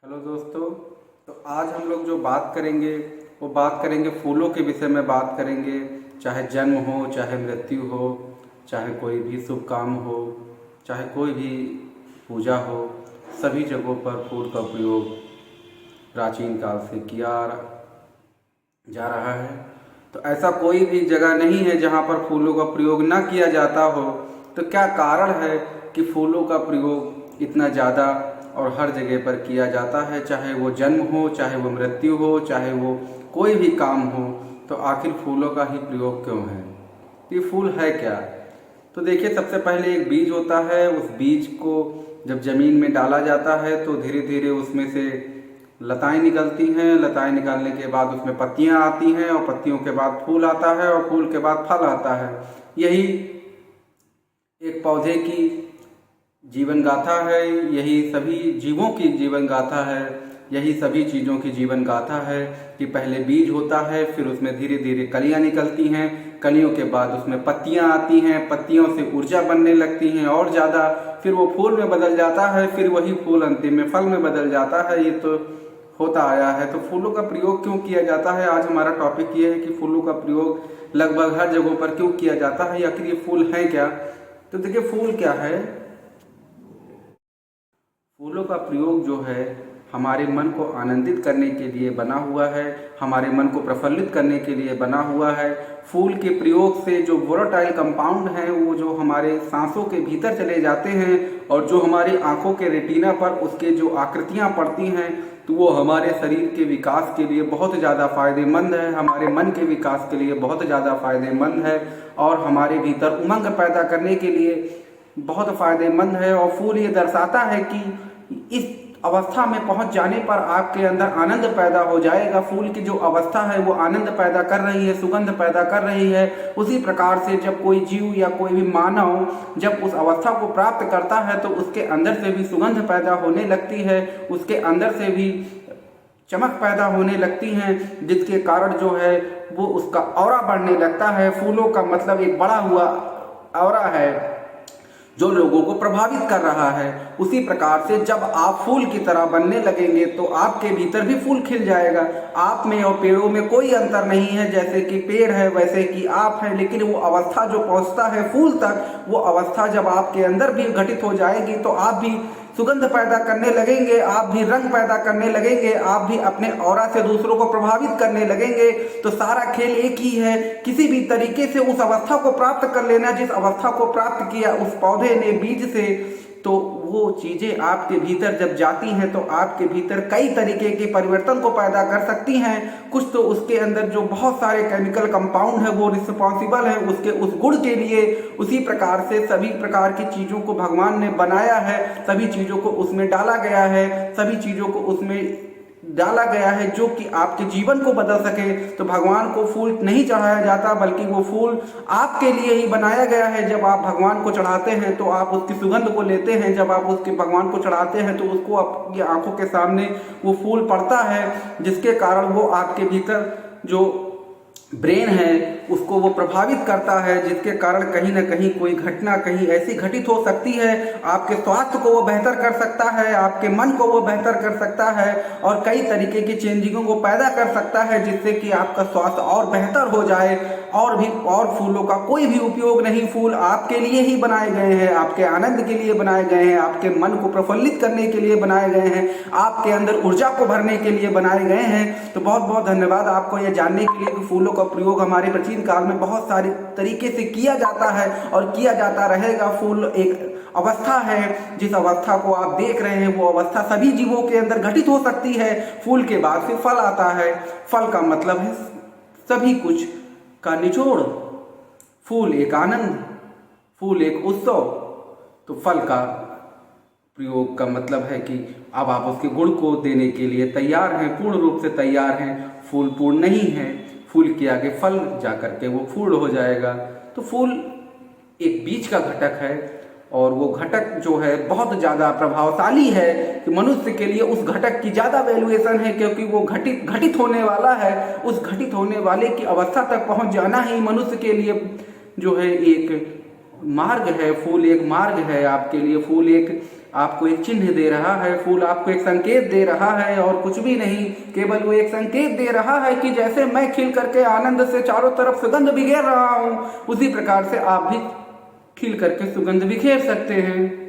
Hello दोस्तों। तो आज हम लोग जो बात करेंगे वो बात करेंगे फूलों के विषय में बात करेंगे। चाहे जन्म हो, चाहे मृत्यु हो, चाहे कोई भी शुभ काम हो, चाहे कोई भी पूजा हो, सभी जगहों पर फूल का प्रयोग प्राचीन काल से किया जा रहा है। तो ऐसा कोई भी जगह नहीं है जहाँ पर फूलों का प्रयोग ना किया जाता हो। तो क्या कारण है कि फूलों का प्रयोग इतना ज़्यादा और हर जगह पर किया जाता है? चाहे वो जन्म हो, चाहे वो मृत्यु हो, चाहे वो कोई भी काम हो, तो आखिर फूलों का ही प्रयोग क्यों है? ये फूल है क्या? तो देखिए, सबसे पहले एक बीज होता है। उस बीज को जब ज़मीन में डाला जाता है तो धीरे धीरे उसमें से लताएं निकलती हैं। लताएं निकलने के बाद उसमें पत्तियां आती हैं और पत्तियों के बाद फूल आता है और फूल के बाद फल आता है। यही एक पौधे की जीवन गाथा है, यही सभी जीवों की जीवन गाथा है, यही सभी चीज़ों की जीवन गाथा है कि पहले बीज होता है, फिर उसमें धीरे धीरे कलियां निकलती हैं, कलियों के बाद उसमें पत्तियां आती हैं, पत्तियों से ऊर्जा बनने लगती हैं और ज़्यादा, फिर वो फूल में बदल जाता है, फिर वही फूल अंतिम में फल में बदल जाता है। ये तो होता आया है। तो फूलों का प्रयोग क्यों किया जाता है? आज हमारा टॉपिक ये है कि फूलों का प्रयोग लगभग हर जगहों पर क्यों किया जाता है, आखिर ये फूल हैं क्या? तो देखिए, फूल क्या है। फूलों का प्रयोग जो है हमारे मन को आनंदित करने के लिए बना हुआ है, हमारे मन को प्रफुल्लित करने के लिए बना हुआ है। फूल के प्रयोग से जो वोलेटाइल कंपाउंड हैं वो जो हमारे सांसों के भीतर चले जाते हैं और जो हमारी आंखों के रेटिना पर उसके जो आकृतियां पड़ती हैं तो वो हमारे शरीर के विकास के लिए बहुत ज़्यादा फायदेमंद है, हमारे मन के विकास के लिए बहुत ज़्यादा फायदेमंद है और हमारे भीतर उमंग पैदा करने के लिए बहुत फायदेमंद है। और फूल ये दर्शाता है कि इस अवस्था में पहुंच जाने पर आपके अंदर आनंद पैदा हो जाएगा। फूल की जो अवस्था है वो आनंद पैदा कर रही है, सुगंध पैदा कर रही है। उसी प्रकार से जब कोई जीव या कोई भी मानव जब उस अवस्था को प्राप्त करता है तो उसके अंदर से भी सुगंध पैदा होने लगती है, उसके अंदर से भी चमक पैदा होने लगती हैं, जिसके कारण जो है वो उसका ऑरा बढ़ने लगता है। फूलों का मतलब एक बड़ा हुआ ऑरा है जो लोगों को प्रभावित कर रहा है। उसी प्रकार से जब आप फूल की तरह बनने लगेंगे तो आपके भीतर भी फूल खिल जाएगा। आप में और पेड़ों में कोई अंतर नहीं है, जैसे कि पेड़ है वैसे कि आप है, लेकिन वो अवस्था जो पहुंचता है फूल तक, वो अवस्था जब आपके अंदर भी घटित हो जाएगी तो आप भी सुगंध पैदा करने लगेंगे, आप भी रंग पैदा करने लगेंगे, आप भी अपने ऑरा से दूसरों को प्रभावित करने लगेंगे। तो सारा खेल एक ही है, किसी भी तरीके से उस अवस्था को प्राप्त कर लेना जिस अवस्था को प्राप्त किया उस पौधे ने बीज से। तो वो चीज़ें आपके भीतर जब जाती हैं तो आपके भीतर कई तरीके के परिवर्तन को पैदा कर सकती हैं। कुछ तो उसके अंदर जो बहुत सारे केमिकल कंपाउंड है वो रिस्पॉन्सिबल है उसके उस गुण के लिए। उसी प्रकार से सभी प्रकार की चीज़ों को भगवान ने बनाया है, सभी चीज़ों को उसमें डाला गया है, सभी चीज़ों को उसमें डाला गया है जो कि आपके जीवन को बदल सके। तो भगवान को फूल नहीं चढ़ाया जाता बल्कि वो फूल आपके लिए ही बनाया गया है। जब आप भगवान को चढ़ाते हैं तो आप उसकी सुगंध को लेते हैं, जब आप उसके भगवान को चढ़ाते हैं तो उसको आपकी आंखों के सामने वो फूल पड़ता है, जिसके कारण वो आपके भीतर जो ब्रेन है उसको वो प्रभावित करता है, जिसके कारण कहीं ना कहीं कोई घटना कहीं ऐसी घटित हो सकती है, आपके स्वास्थ्य को वो बेहतर कर सकता है, आपके मन को वो बेहतर कर सकता है और कई तरीके की चेंजिंगों को पैदा कर सकता है, जिससे कि आपका स्वास्थ्य और बेहतर हो जाए। और फूलों का कोई भी उपयोग नहीं, फूल आपके लिए ही बनाए गए हैं, आपके आनंद के लिए बनाए गए हैं, आपके मन को प्रफुल्लित करने के लिए बनाए गए हैं, आपके अंदर ऊर्जा को भरने के लिए बनाए गए हैं। तो बहुत बहुत धन्यवाद आपको यह जानने के लिए कि फूलों का प्रयोग हमारे प्राचीन काल में बहुत सारे तरीके से किया जाता है और किया जाता रहेगा। फूल एक अवस्था है, जिस अवस्था को आप देख रहे हैं वो अवस्था सभी जीवों के अंदर घटित हो सकती है। फूल के बाद फिर फल आता है। फल का मतलब है सभी कुछ का निचोड़। फूल एक आनंद, फूल एक उत्सव। तो फल का प्रयोग का मतलब है कि अब आप उसके गुण को देने के लिए तैयार हैं, पूर्ण रूप से तैयार हैं। फूल पूर्ण नहीं है, फूल के आगे फल जाकर के वो फूल हो जाएगा। तो फूल एक बीज का घटक है और वो घटक जो है बहुत ज़्यादा प्रभावशाली है कि मनुष्य के लिए उस घटक की ज़्यादा वैल्यूएशन है, क्योंकि वो घटित होने वाला है। उस घटित होने वाले की अवस्था तक पहुंच जाना ही मनुष्य के लिए जो है एक मार्ग है। फूल एक मार्ग है आपके लिए, फूल एक आपको एक चिन्ह दे रहा है, फूल आपको एक संकेत दे रहा है और कुछ भी नहीं, केवल वो एक संकेत दे रहा है कि जैसे मैं खिल करके आनंद से चारों तरफ सुगंध बिखेर रहा हूं, उसी प्रकार से आप भी खिल करके सुगंध बिखेर सकते हैं।